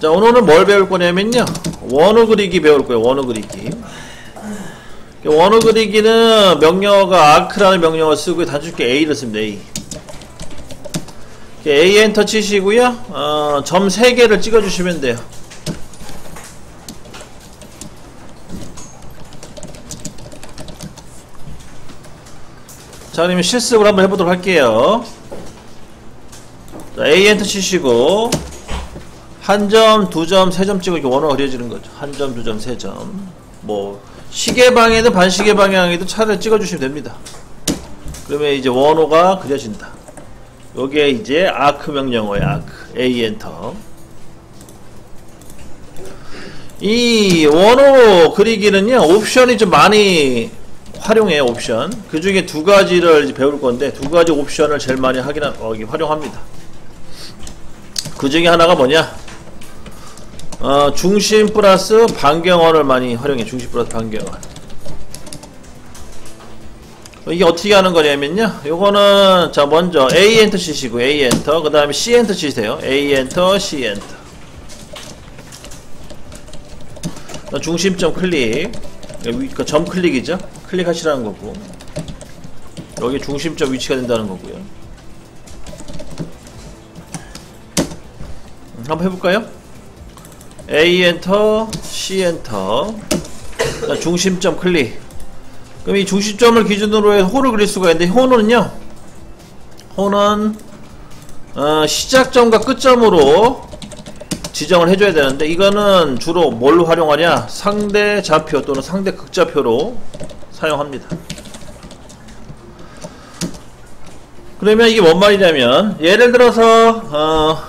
자, 오늘은 뭘 배울 거냐면요, 원호 그리기 배울 거예요. 원호 그리기. 원호 그리기는 명령어가 아크라는 명령어 쓰고 단축키 A를 씁니다. A 엔터 치시고요, 점 3개를 찍어 주시면 돼요. 자, 그러면 실습을 한번 해보도록 할게요. 자, A 엔터 치시고 한 점, 두 점, 세 점 찍어 이렇게 원호가 그려지는 거죠. 한 점, 두 점, 세 점. 뭐 시계 방향이든 반시계 방향이든 차를 찍어 주시면 됩니다. 그러면 이제 원호가 그려진다. 요게 이제 아크 명령어예요. 아크. A 엔터. 이 원호 그리기는요, 옵션이 좀 많이 활용해요. 옵션. 그 중에 두 가지를 이제 배울 건데, 두 가지 옵션을 제일 많이 활용합니다. 그 중에 하나가 뭐냐? 중심 플러스 반경어를 많이 활용해. 중심 플러스 반경어. 이게 어떻게 하는 거냐면요, 요거는 자 먼저 A 엔터 치시고 A 엔터, 그 다음에 C 엔터 치세요. A 엔터, C 엔터. 중심점 클릭. 그 점 클릭이죠. 클릭하시라는 거고, 여기 중심점 위치가 된다는 거고요. 한번 해볼까요? A 엔터, C 엔터. 중심점 클릭. 그럼 이 중심점을 기준으로 해서 호를 그릴 수가 있는데, 호는요, 호는 시작점과 끝점으로 지정을 해줘야 되는데, 이거는 주로 뭘로 활용하냐? 상대 좌표 또는 상대 극좌표로 사용합니다. 그러면 이게 뭔 말이냐면, 예를 들어서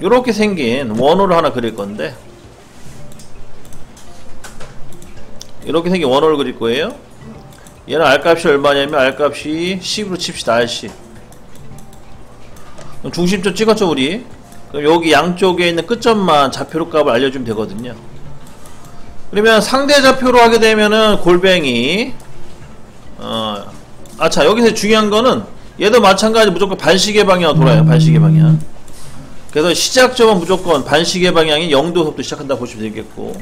요렇게 생긴 원호를 하나 그릴 건데, 이렇게 생긴 원호를 그릴 거예요. 얘는 R값이 얼마냐면, R값이 10으로 칩시다. R10. 그럼 중심점 찍었죠 우리. 그럼 여기 양쪽에 있는 끝점만 좌표로 값을 알려주면 되거든요. 그러면 상대 좌표로 하게 되면은 골뱅이 자, 여기서 중요한 거는 얘도 마찬가지 무조건 반시계 방향으로 돌아요. 반시계 방향. 그래서 시작점은 무조건 반시계 방향이 0도부터 시작한다 보시면 되겠고,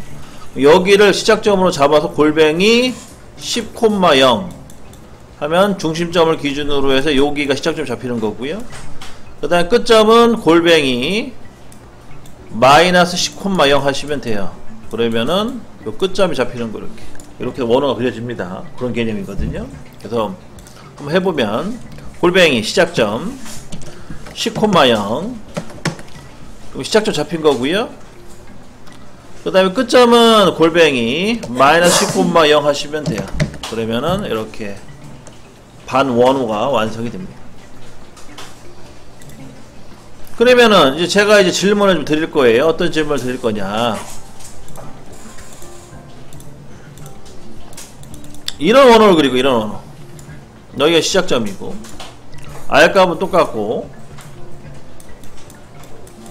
여기를 시작점으로 잡아서 골뱅이 10,0 하면 중심점을 기준으로 해서 여기가 시작점 잡히는 거고요. 그 다음에 끝점은 골뱅이 마이너스 10,0 하시면 돼요. 그러면은 요 끝점이 잡히는 거 이렇게 원호가 그려집니다. 그런 개념이거든요. 그래서 한번 해보면, 골뱅이 시작점 10,0 시작점 잡힌 거고요. 그 다음에 끝점은 골뱅이 마이너스 10,0 하시면 돼요. 그러면은 이렇게 반원호가 완성이 됩니다. 그러면은 이제 제가 이제 질문을 좀 드릴 거예요. 어떤 질문을 드릴 거냐? 이런 원호를 그리고 이런 원호. 여기가 시작점이고, R값은 똑같고,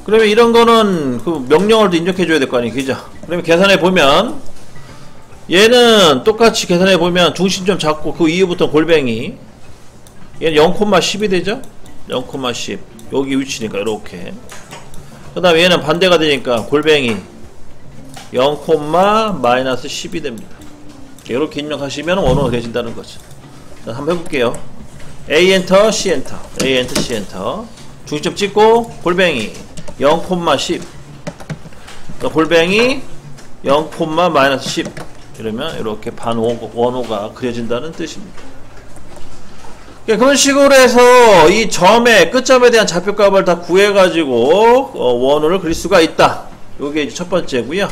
그러면 이런 거는 그 명령어도 입력해 줘야 될 거 아니에요. 그죠? 그러면 계산해 보면, 얘는 똑같이 계산해 보면 중심점 잡고 그 이후부터 골뱅이, 얘는 0,10이 되죠? 0,10. 여기 위치니까 이렇게. 그 다음에 얘는 반대가 되니까 골뱅이 0,-10이 됩니다. 이렇게 입력하시면 원호가 되신다는 거죠. 자, 한번 해볼게요. A 엔터, C 엔터. A 엔터, C 엔터. 중심점 찍고 골뱅이 0,10. 골뱅이 0,-10. 이러면 이렇게 반원호가 그려진다는 뜻입니다. 그런 식으로 해서 이 점의 끝점에 대한 좌표값을 다 구해가지고 원호를 그릴 수가 있다. 요게 이제 첫 번째고요.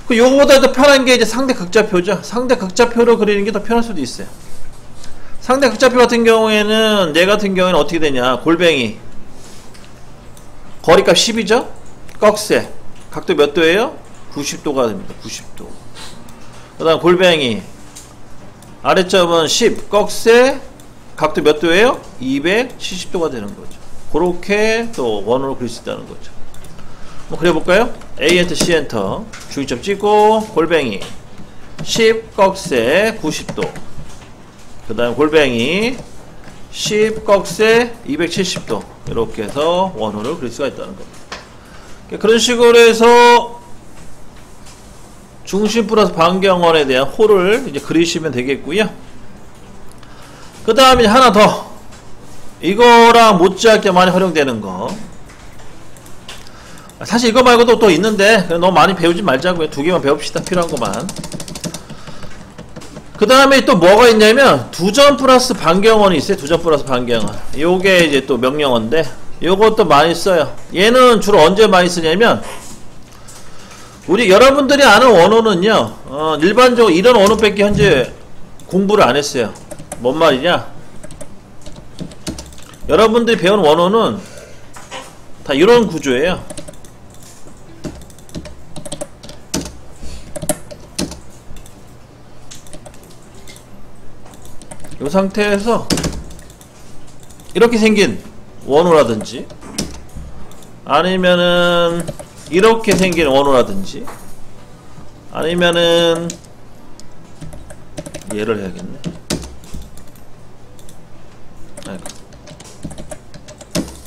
그 요거보다 더 편한 게 이제 상대 극좌표죠. 상대 극좌표로 그리는 게 더 편할 수도 있어요. 상대 극좌표 같은 경우에는, 얘 같은 경우에는 어떻게 되냐? 골뱅이 거리값 10이죠? 꺽쇠 각도 몇 도예요? 90도가 됩니다. 90도. 그 다음 골뱅이 아래점은 10, 꺽쇠 각도 몇 도예요? 270도가 되는 거죠. 그렇게 또 원호로 그릴 수 있다는 거죠. 한번 그려볼까요? A 엔터, C 엔터. 중심점 찍고 골뱅이 10, 꺽쇠 90도. 그 다음 골뱅이 10 꺽쇠 270도 이렇게 해서 원호를 그릴 수가 있다는 겁니다. 그런 식으로 해서 중심 플러스 반경원에 대한 호를 이제 그리시면 되겠고요. 그 다음에 하나 더, 이거랑 못지않게 많이 활용되는 거, 사실 이거 말고도 또 있는데 너무 많이 배우지 말자고요. 두 개만 배웁시다. 필요한 것만. 그 다음에 또 뭐가 있냐면 두점 플러스 반경원이 있어요. 두점 플러스 반경원. 요게 이제 또 명령어인데 요것도 많이 써요. 얘는 주로 언제 많이 쓰냐면, 우리 여러분들이 아는 원호는요, 일반적으로 이런 원호밖에 현재 공부를 안 했어요. 뭔 말이냐, 여러분들이 배운 원호는 다 이런 구조예요. 이 상태에서 이렇게 생긴 원호라든지, 아니면은 이렇게 생긴 원호라든지, 아니면은 얘를 해야겠네. 아이고.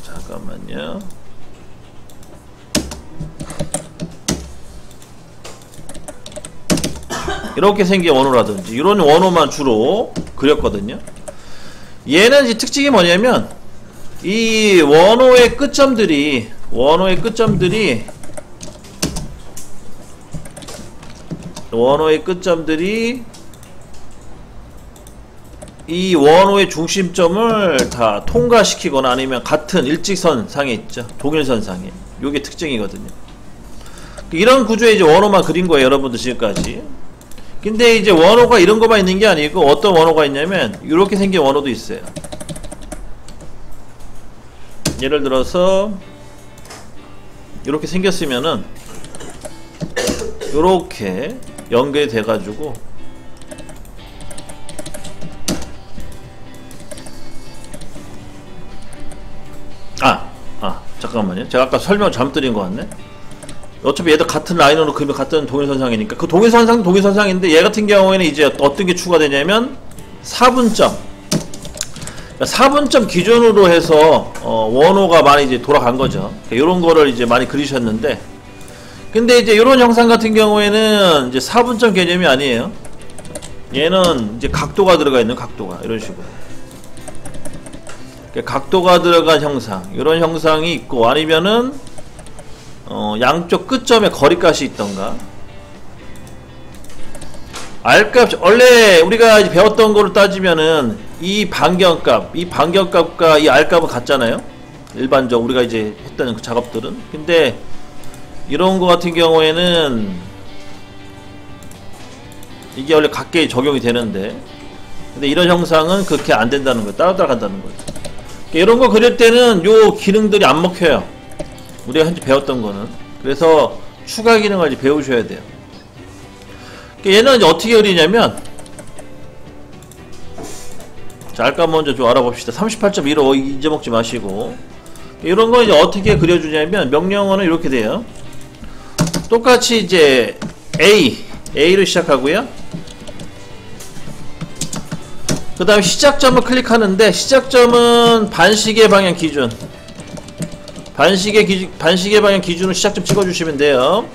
잠깐만요. 이렇게 생긴 원호라든지 이런 원호만 주로 그렸거든요. 얘는 이제 특징이 뭐냐면, 이 원호의 끝점들이 이 원호의 중심점을 다 통과시키거나 아니면 같은 일직선 상에 있죠. 동일선 상에. 요게 특징이거든요. 이런 구조의 이제 원호만 그린 거예요, 여러분들 지금까지. 근데 이제 원호가 이런 거만 있는 게 아니고 어떤 원호가 있냐면 이렇게 생긴 원호도 있어요. 예를 들어서 이렇게 생겼으면은 이렇게 연결이 돼가지고 잠깐만요. 제가 아까 설명 잘못 드린 것 같네. 어차피 얘도 같은 라인으로 그리면 같은 동일선상이니까 그 동일선상 동일선상인데, 얘 같은 경우에는 이제 어떤 게 추가되냐면 4분점, 그러니까 4분점 기준으로 해서 원호가 많이 이제 돌아간 거죠. 이런 거를 이제 많이 그리셨는데, 근데 이제 이런 형상 같은 경우에는 이제 4분점 개념이 아니에요. 얘는 이제 각도가 들어가 있는, 각도가 이런 식으로 각도가 들어간 형상, 이런 형상이 있고, 아니면은 양쪽 끝점에 거리값이 있던가, R값, 원래 우리가 이제 배웠던 거를 따지면은 이 반경값과 이 R값은 같잖아요, 일반적 우리가 이제 했던 그 작업들은. 근데 이런 거 같은 경우에는 이게 원래 각계에 적용이 되는데, 근데 이런 형상은 그렇게 안 된다는 거예요. 따로 간다는 거죠. 이런 거 그릴 때는 요 기능들이 안 먹혀요, 우리가 현재 배웠던 거는. 그래서 추가 기능을 이제 배우셔야 돼요. 얘는 이제 어떻게 그리냐면, 자, 아까 먼저 좀 알아봅시다. 38.15 잊어먹지 마시고, 이런 거 이제 어떻게 그려주냐면, 명령어는 이렇게 돼요. 똑같이 이제 A로 시작하고요. 그 다음에 시작점을 클릭하는데, 시작점은 반시계 방향 기준, 반시계 방향 기준으로 시작점 찍어주시면 돼요.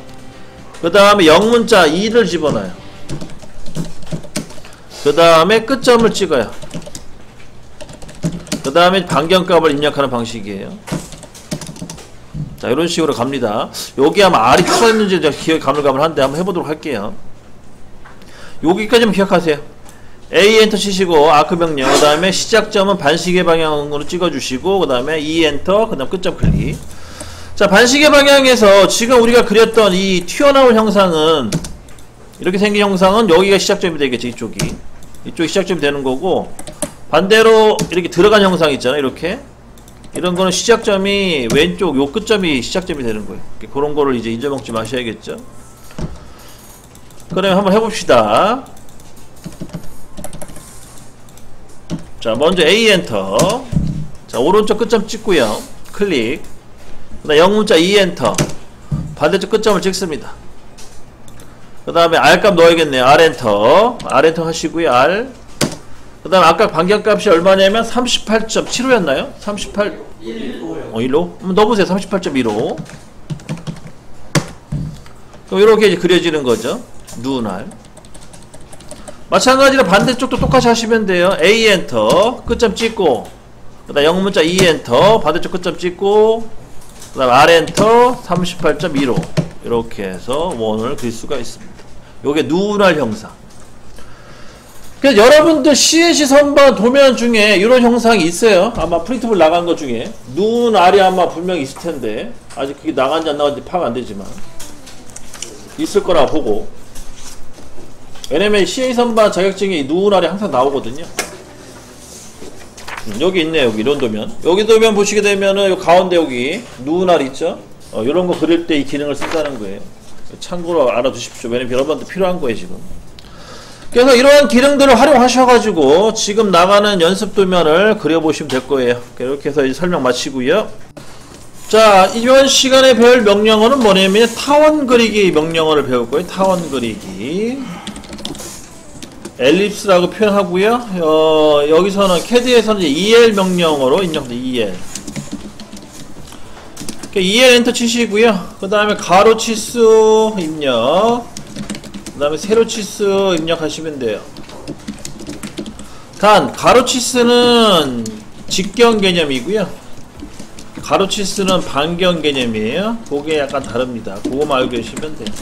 그 다음에 영문자 2를 집어넣어요. 그 다음에 끝점을 찍어요. 그 다음에 반경값을 입력하는 방식이에요. 자, 이런 식으로 갑니다. 여기 아마 R이 추가했는지 제가 기억이 가물가물한데 한번 해보도록 할게요. 여기까지만 기억하세요. A 엔터 치시고 아크 명령, 그 다음에 시작점은 반시계 방향으로 찍어주시고, 그 다음에 E 엔터, 그 다음 끝점 클릭. 자, 반시계 방향에서 지금 우리가 그렸던 이 튀어나온 형상은, 이렇게 생긴 형상은 여기가 시작점이 되겠죠. 이쪽이 시작점이 되는 거고, 반대로 이렇게 들어간 형상 있잖아요, 이렇게. 이런 거는 시작점이 왼쪽 요 끝점이 시작점이 되는 거예요. 그런 거를 이제 잊어먹지 마셔야겠죠. 그러면 한번 해봅시다. 자, 먼저 A 엔터. 자, 오른쪽 끝점 찍고요, 클릭. 그 다음 영문자 E 엔터, 반대쪽 끝점을 찍습니다. 그 다음에 R 값 넣어야겠네요. R 엔터 하시고요, R. 그 다음 아까 반경값이 얼마냐면 38.75였나요? 38 1호? 넣어보세요. 38.15. 그럼 이렇게 이제 그려지는 거죠. 누날. 마찬가지로 반대쪽도 똑같이 하시면 돼요. A 엔터 끝점 찍고, 그 다음 영문자 E 엔터 반대쪽 끝점 찍고, 그 다음 R 엔터 38.15 이렇게 해서 원을 그릴 수가 있습니다. 요게 누날 형상. 그래서 여러분들 CNC 선반 도면 중에 이런 형상이 있어요. 아마 프린트볼 나간 것 중에 누날이 아마 분명히 있을 텐데 아직 그게 나간지 안 나간지 파악 안 되지만 있을 거라 보고. 왜냐면 CNC 선반 자격증이 누날이 항상 나오거든요. 여기 있네요. 여기 이런 도면. 여기 도면 보시게 되면은 요 가운데 여기 누날 있죠. 이런 거 그릴 때 이 기능을 쓴다는 거예요. 참고로 알아두십시오. 왜냐면 여러분한테 필요한 거예요 지금. 그래서 이러한 기능들을 활용하셔가지고 지금 나가는 연습 도면을 그려보시면 될 거예요. 이렇게 해서 이제 설명 마치고요. 자, 이번 시간에 배울 명령어는 뭐냐면 타원 그리기 명령어를 배울 거예요. 타원 그리기. 엘립스라고 표현하고요. 여기서는 CAD에서는 이제 EL 명령어로 입력돼. EL. EL 엔터 치시고요. 그 다음에 가로 치수 입력. 그 다음에 세로 치수 입력하시면 돼요. 단 가로 치수는 직경 개념이고요. 가로 치수는 반경 개념이에요. 그게 약간 다릅니다. 그거만 알고 계시면 돼요.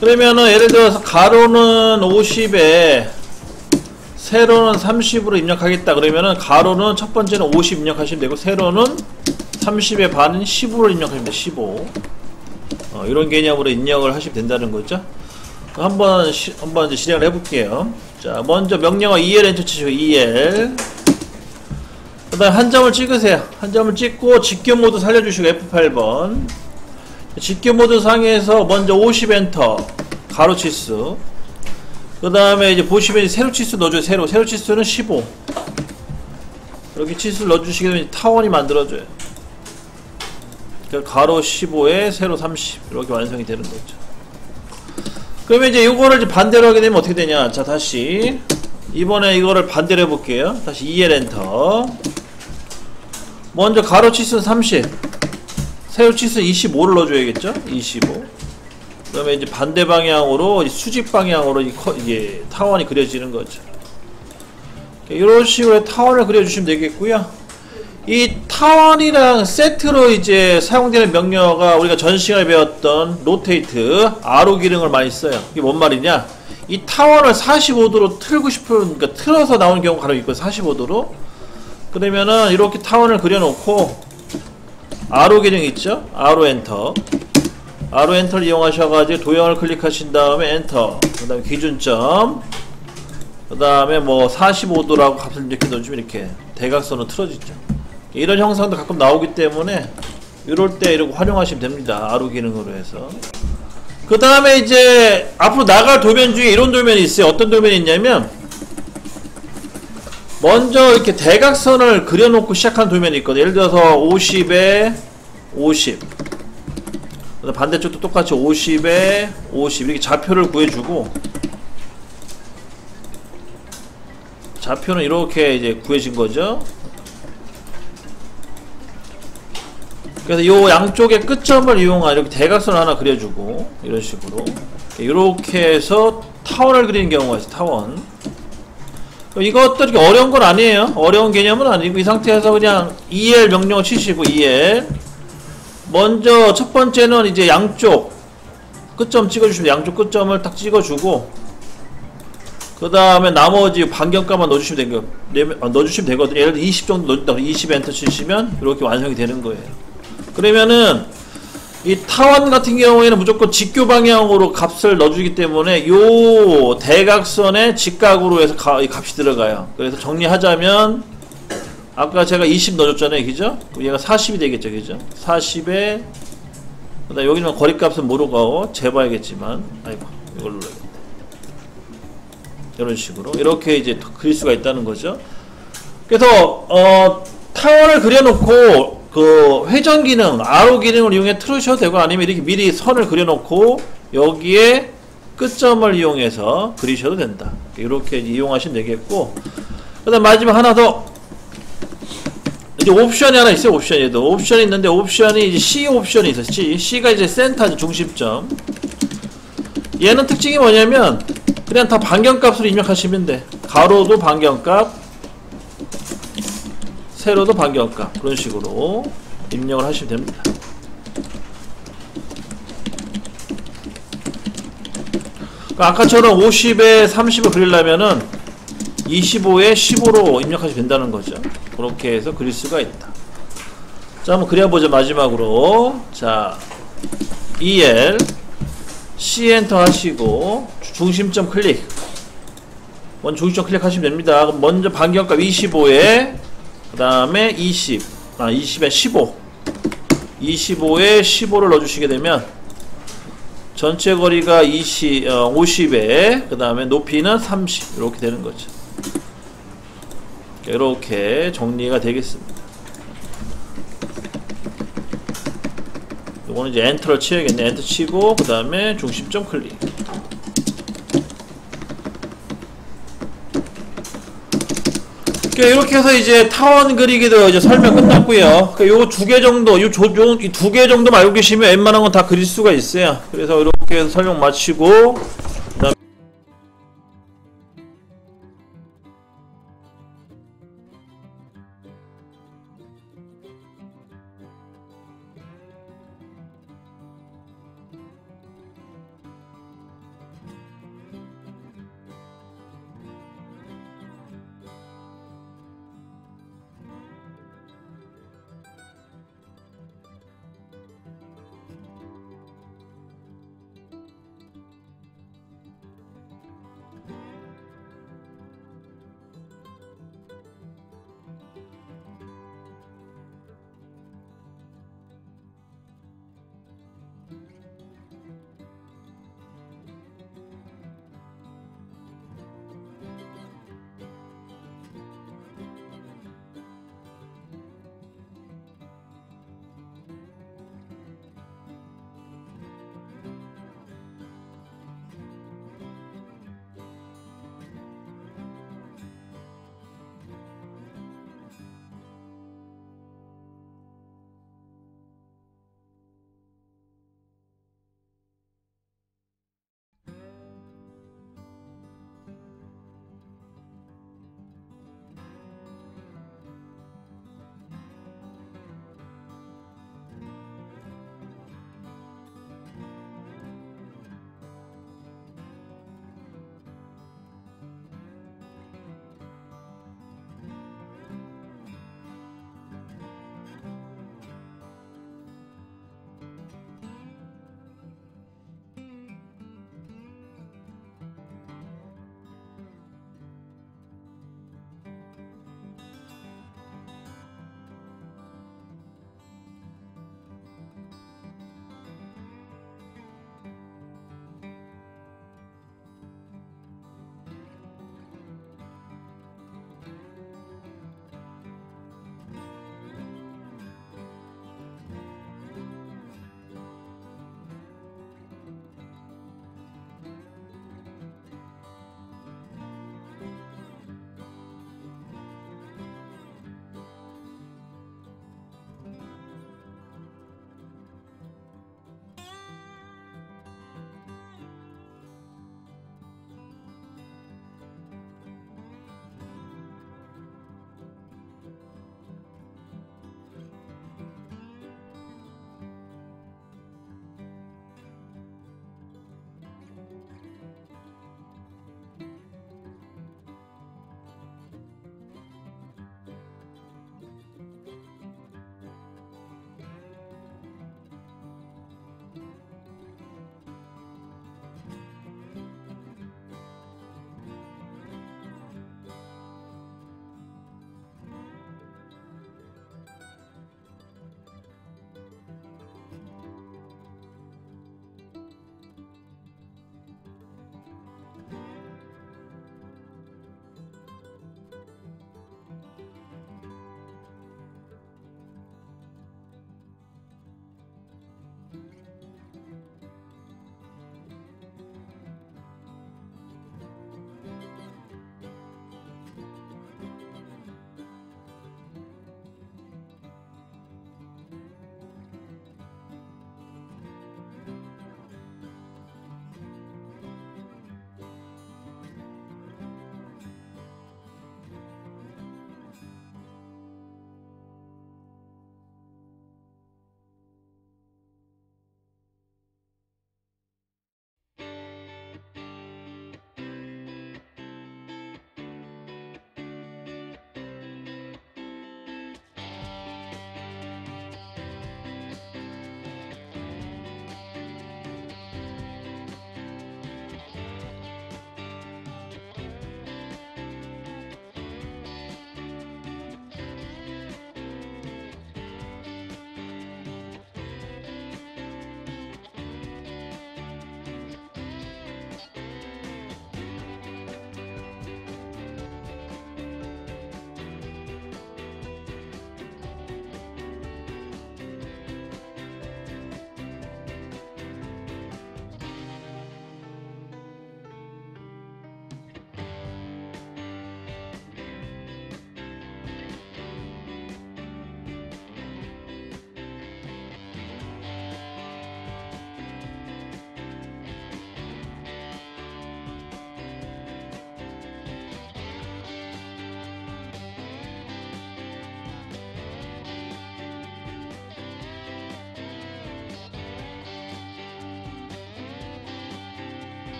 그러면은 예를 들어서 가로는 50에 세로는 30으로 입력하겠다 그러면은 가로는 첫 번째는 50 입력하시면 되고 세로는 30의 반은 15로 입력하시면 돼요. 15. 이런 개념으로 입력을 하시면 된다는 거죠. 한번 이제 실행을 해볼게요. 자, 먼저 명령어 EL 엔터 치시고 EL. 그 다음 한 점을 찍으세요. 한 점을 찍고 직교 모드 살려주시고 F8번. 직교 모드 상에서 먼저 50 엔터 가로 치수. 그 다음에 이제 보시면 세로 치수 넣어줘요. 세로 치수는 15. 이렇게 치수를 넣어주시게 되면 타원이 만들어져요. 가로 15에 세로 30 이렇게 완성이 되는 거죠. 그러면 이제 이거를 이제 반대로 하게 되면 어떻게 되냐. 자, 다시 이번에 이거를 반대로 해볼게요. 다시 EL 엔터. 먼저 가로 치수는 30, 세로 치수 25를 넣어줘야겠죠. 25. 그 다음에 이제 반대 방향으로 수직 방향으로 이게 타원이 그려지는 거죠. 이런 식으로 타원을 그려주시면 되겠고요. 이 타원이랑 세트로 이제 사용되는 명령어가 우리가 전 시간에 배웠던 로테이트, 아로 기능을 많이 써요. 이게 뭔 말이냐? 이 타원을 45도로 틀고 싶은, 그러니까 틀어서 나오는 경우가 간혹 있고 45도로. 그러면은 이렇게 타원을 그려놓고 아로 기능 있죠? 아로 엔터. 아로 엔터를 이용하셔가지고 도형을 클릭하신 다음에 엔터. 그 다음에 기준점. 그 다음에 뭐 45도라고 값을 이렇게 넣어주면 이렇게 대각선으로 틀어지죠. 이런 형상도 가끔 나오기 때문에 이럴 때 이렇게 활용하시면 됩니다. 아로 기능으로 해서. 그 다음에 이제 앞으로 나갈 도면 중에 이런 도면이 있어요. 어떤 도면이 있냐면 먼저 이렇게 대각선을 그려놓고 시작한 도면이 있거든요. 예를 들어서 50에 50. 반대쪽도 똑같이 50에 50 이렇게 좌표를 구해주고, 좌표는 이렇게 이제 구해진 거죠. 그래서 요 양쪽의 끝점을 이용한 이렇게 대각선을 하나 그려주고, 이런 식으로 이렇게 해서 타원을 그리는 경우가 있어요. 타원. 이것도 이렇게 어려운 건 아니에요. 어려운 개념은 아니고 이 상태에서 그냥 EL 명령어 치시고 EL. 먼저 첫 번째는 이제 양쪽 끝점 찍어주시면 양쪽 끝점을 딱 찍어주고, 그 다음에 나머지 반경값만 넣어주시면 되거든요. 예를 들어 20 정도 넣었다. 20 엔터 치시면 이렇게 완성이 되는 거예요. 그러면은 이 타원 같은 경우에는 무조건 직교 방향으로 값을 넣어주기 때문에 요 대각선의 직각으로 해서 값이 들어가요. 그래서 정리하자면 아까 제가 20 넣어줬잖아요. 그죠? 얘가 40이 되겠죠. 그죠? 40에 그다음 여기는 거리값은 모르고 재봐야겠지만, 아이고 이걸 눌러야겠다. 이런 식으로 이렇게 이제 그릴 수가 있다는 거죠. 그래서 타원을 그려놓고 그 회전 기능, 아로 기능을 이용해 틀으셔도 되고, 아니면 이렇게 미리 선을 그려놓고 여기에 끝점을 이용해서 그리셔도 된다. 이렇게 이용하시면 되겠고, 그 다음 마지막 하나 더. 이제 옵션이 하나 있어요. 옵션에도 옵션이 있는데, 옵션이 이제 C 옵션이 있어요. C가 이제 센터죠. 중심점. 얘는 특징이 뭐냐면 그냥 다 반경값으로 입력하시면 돼. 가로도 반경값, 세로도 반경값, 그런 식으로 입력을 하시면 됩니다. 그러니까 아까처럼 50에 30을 그리려면은 25에 15로 입력하시면 된다는 거죠. 그렇게 해서 그릴 수가 있다. 자, 한번 그려보죠. 마지막으로. 자, EL C 엔터 하시고 중심점 클릭. 먼저 중심점 클릭하시면 됩니다. 그럼 먼저 반경값 25에 그 다음에 20에 15, 25에 15를 넣어주시게 되면 전체 거리가 50에 그 다음에 높이는 30 이렇게 되는 거죠. 이렇게 정리가 되겠습니다. 요거는 이제 엔터를 치야겠네. 엔터 치고 그 다음에 중심점 클릭. 이렇게 해서 이제 타원 그리기도 이제 설명 끝났고요. 요 두 개 정도, 이 두 개 정도 알고 계시면 웬만한 건 다 그릴 수가 있어요. 그래서 이렇게 해서 설명 마치고